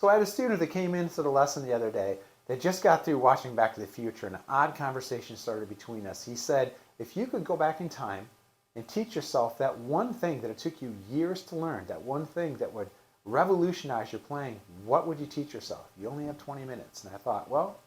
So I had a student that came into the lesson the other day. They just got through watching Back to the Future, and an odd conversation started between us. He said, if you could go back in time and teach yourself that one thing that it took you years to learn, that one thing that would revolutionize your playing, what would you teach yourself? You only have 20 minutes. And I thought, well,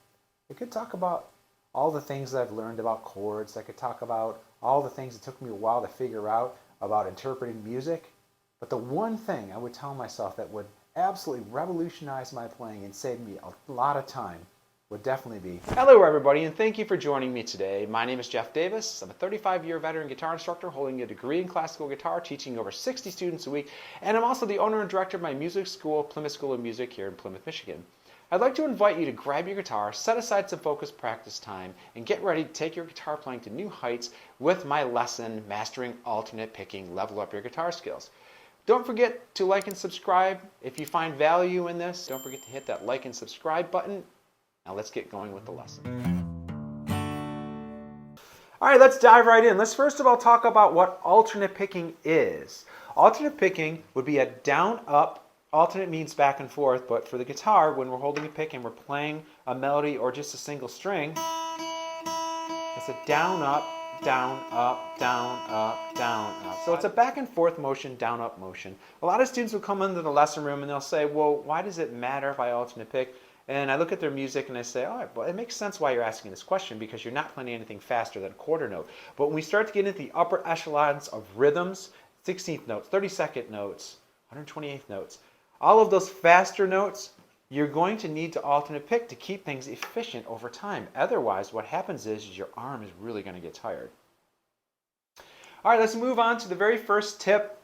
I could talk about all the things that I've learned about chords. I could talk about all the things it took me a while to figure out about interpreting music. But the one thing I would tell myself that would absolutely revolutionize my playing and save me a lot of time would definitely be... Hello everybody, and thank you for joining me today. My name is Jeff Davis. I'm a 35-year veteran guitar instructor holding a degree in classical guitar, teaching over 60 students a week, and I'm also the owner and director of my music school, Plymouth School of Music here in Plymouth, Michigan. I'd like to invite you to grab your guitar, set aside some focused practice time, and get ready to take your guitar playing to new heights with my lesson, Mastering Alternate Picking, Level Up Your Guitar Skills. Don't forget to like and subscribe. If you find value in this, don't forget to hit that like and subscribe button. Now let's get going with the lesson. All right, let's dive right in. Let's first of all talk about what alternate picking is. Alternate picking would be a down-up. Alternate means back and forth, but for the guitar, when we're holding a pick and we're playing a melody or just a single string, it's a down-up, down-up, down-up, down-up. So it's a back and forth motion, down-up motion. A lot of students will come into the lesson room and they'll say, well, why does it matter if I alternate pick? And I look at their music and I say, all right, well, it makes sense why you're asking this question because you're not playing anything faster than a quarter note. But when we start to get into the upper echelons of rhythms, 16th notes, 32nd notes, 128th notes, all of those faster notes, you're going to need to alternate pick to keep things efficient over time. Otherwise, what happens is your arm is really going to get tired. All right, let's move on to the very first tip.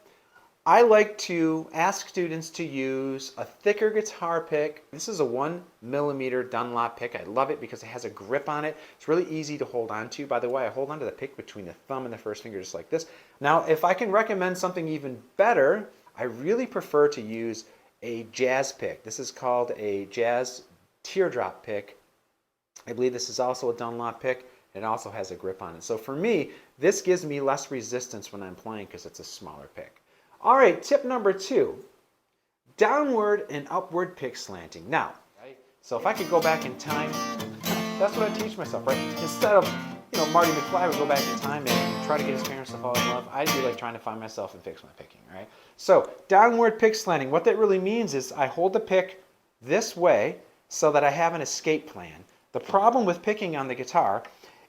I like to ask students to use a thicker guitar pick. This is a 1mm Dunlop pick. I love it because it has a grip on it. It's really easy to hold on to. By the way, I hold onto the pick between the thumb and the first finger just like this. Now, if I can recommend something even better, I really prefer to use a jazz pick. This is called a jazz teardrop pick. I believe this is also a Dunlop pick. It also has a grip on it. So for me, this gives me less resistance when I'm playing because it's a smaller pick. All right, tip number 2, downward and upward pick slanting. Now, so if I could go back in time, that's what I teach myself, right? Instead of, Marty McFly would go back in time and try to get his parents to fall in love, I'd be like trying to find myself and fix my picking, right? So downward pick slanting, what that really means is I hold the pick this way so that I have an escape plan. The problem with picking on the guitar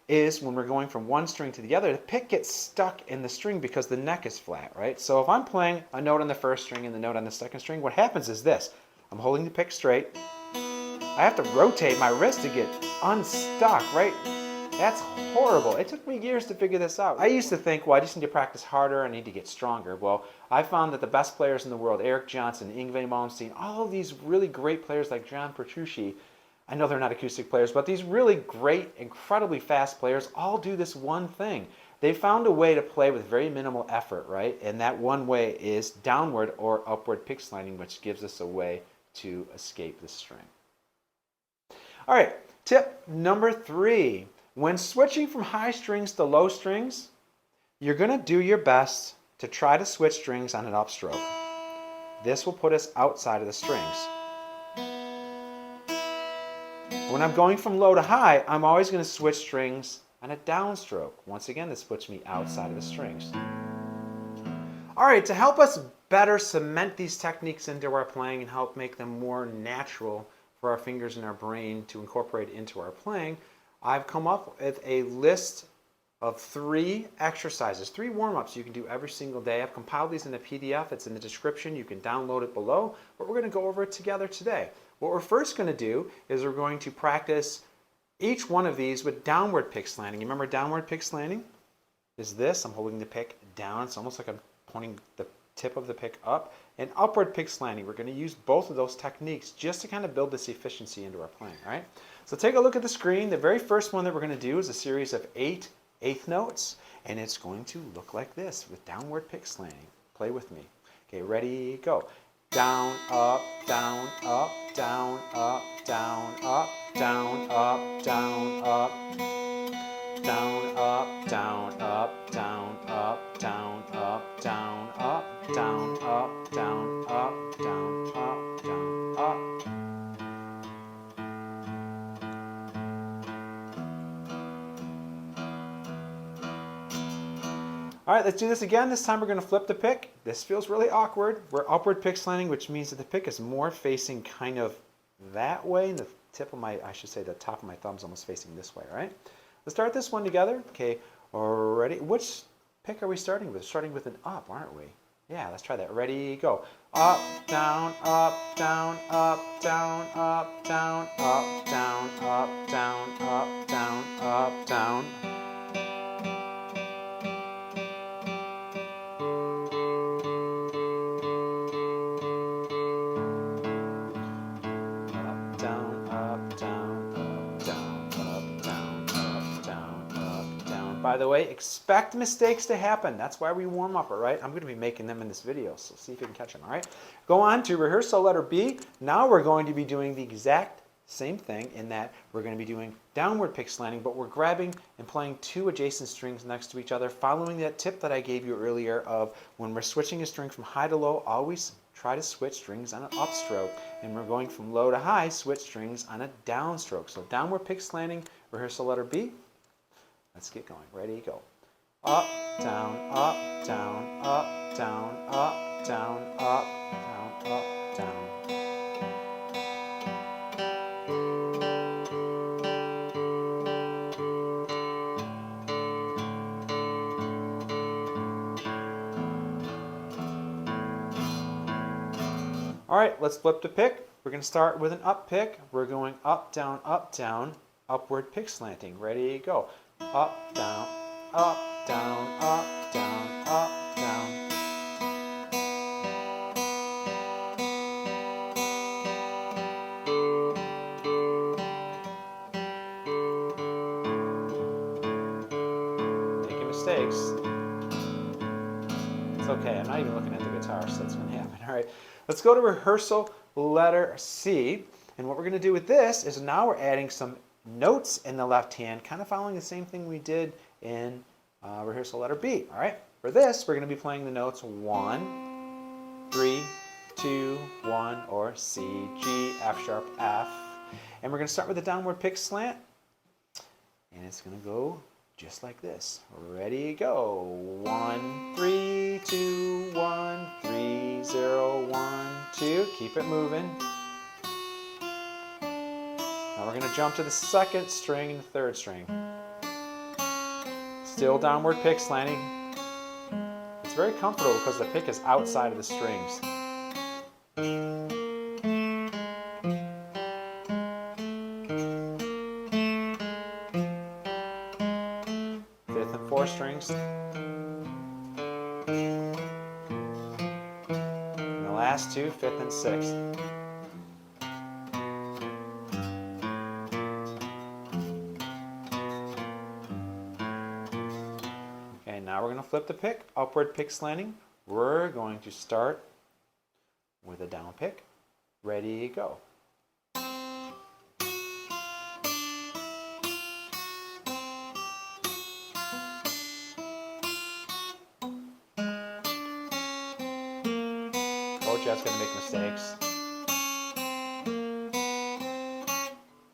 is when we're going from one string to the other, the pick gets stuck in the string because the neck is flat, right? So if I'm playing a note on the first string and the note on the second string, what happens is this. I'm holding the pick straight. I have to rotate my wrist to get unstuck, right? That's horrible. It took me years to figure this out. I used to think, well, I just need to practice harder, I need to get stronger. Well, I found that the best players in the world, Eric Johnson, Yngwie Malmsteen, all of these really great players like John Petrucci, I know they're not acoustic players, but these really great, incredibly fast players all do this one thing. They found a way to play with very minimal effort, right? And that one way is downward or upward pick slanting, which gives us a way to escape the string. All right, tip number 3. When switching from high strings to low strings, you're going to do your best to try to switch strings on an upstroke. This will put us outside of the strings. When I'm going from low to high, I'm always going to switch strings on a downstroke. Once again, this puts me outside of the strings. All right, to help us better cement these techniques into our playing and help make them more natural for our fingers and our brain to incorporate into our playing, I've come up with a list of 3 exercises, 3 warm-ups you can do every single day. I've compiled these in a PDF. It's in the description. You can download it below, but we're going to go over it together today. What we're first going to do is we're going to practice each one of these with downward pick slanting. You remember downward pick slanting is this. I'm holding the pick down. It's almost like I'm pointing the tip of the pick up. And upward pick slanting, we're going to use both of those techniques just to kind of build this efficiency into our playing, right? So take a look at the screen. The very first one that we're going to do is a series of 8 eighth notes, and it's going to look like this with downward pick slanting. Play with me. Okay, ready, go. Down, up, down, up, down, up, down, up, down, up, down, up. down, up, down, up, down, up, down, up, down, up, down, up, down, up, down, up, down, up. All right, let's do this again. This time we're going to flip the pick. This feels really awkward. We're upward pick slanting, which means that the pick is more facing kind of that way. And the tip of my, I should say the top of my thumb's almost facing this way, all right? Let's start this one together. Okay, ready? Which pick are we starting with? Starting with an up, aren't we? Yeah, let's try that. Ready, go. Up, down, up, down, up, down, up, down, up, down, up, down, up, down, up, down. By the way, expect mistakes to happen. That's why we warm up, all right? I'm going to be making them in this video, so see if you can catch them, all right? Go on to rehearsal letter B. Now we're going to be doing the exact same thing in that we're going to be doing downward pick slanting, but we're grabbing and playing two adjacent strings next to each other, following that tip that I gave you earlier of when we're switching a string from high to low, always try to switch strings on an upstroke. And we're going from low to high, switch strings on a downstroke. So downward pick slanting, rehearsal letter B. Let's get going. Ready, go. Up, down, up, down, up, down, up, down, up, down, up, down. All right, let's flip the pick. We're going to start with an up pick. We're going up, down, upward pick slanting. Ready, go. Up, down, up, down, up, down, up, down. Making mistakes. It's okay, I'm not even looking at the guitar, so that's going to happen. All right, let's go to rehearsal letter C. And what we're going to do with this is now we're adding some notes in the left hand, kind of following the same thing we did in rehearsal letter B. All right, for this, we're going to be playing the notes 1, 3, 2, 1, or C, G, F sharp, F. And we're going to start with a downward pick slant. And it's going to go just like this. Ready, go. 1, 3, 2, 1, 3, 0, 1, 2. Keep it moving. Now we're going to jump to the second string and the third string. Still downward pick slanting. It's very comfortable because the pick is outside of the strings. Fifth and fourth strings. And the last two, fifth and sixth. Now we're going to flip the pick, upward pick slanting. We're going to start with a down pick. Ready, go. Coach Jeff's going to make mistakes.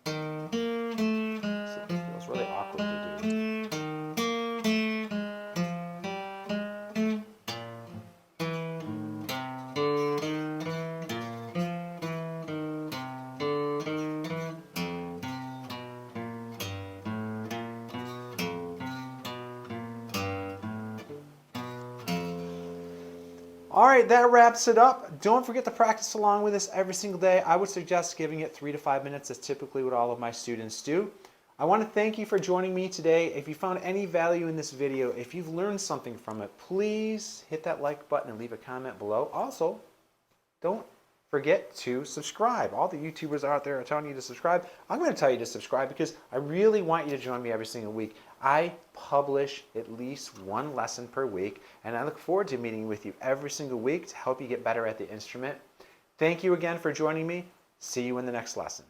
It feels really awkward to do. All right, that wraps it up. Don't forget to practice along with us every single day. I would suggest giving it 3 to 5 minutes. That's typically what all of my students do. I want to thank you for joining me today. If you found any value in this video, if you've learned something from it, please hit that like button and leave a comment below. Also, don't forget to subscribe. All the YouTubers out there are telling you to subscribe. I'm going to tell you to subscribe because I really want you to join me every single week. I publish at least one lesson per week, and I look forward to meeting with you every single week to help you get better at the instrument. Thank you again for joining me. See you in the next lesson.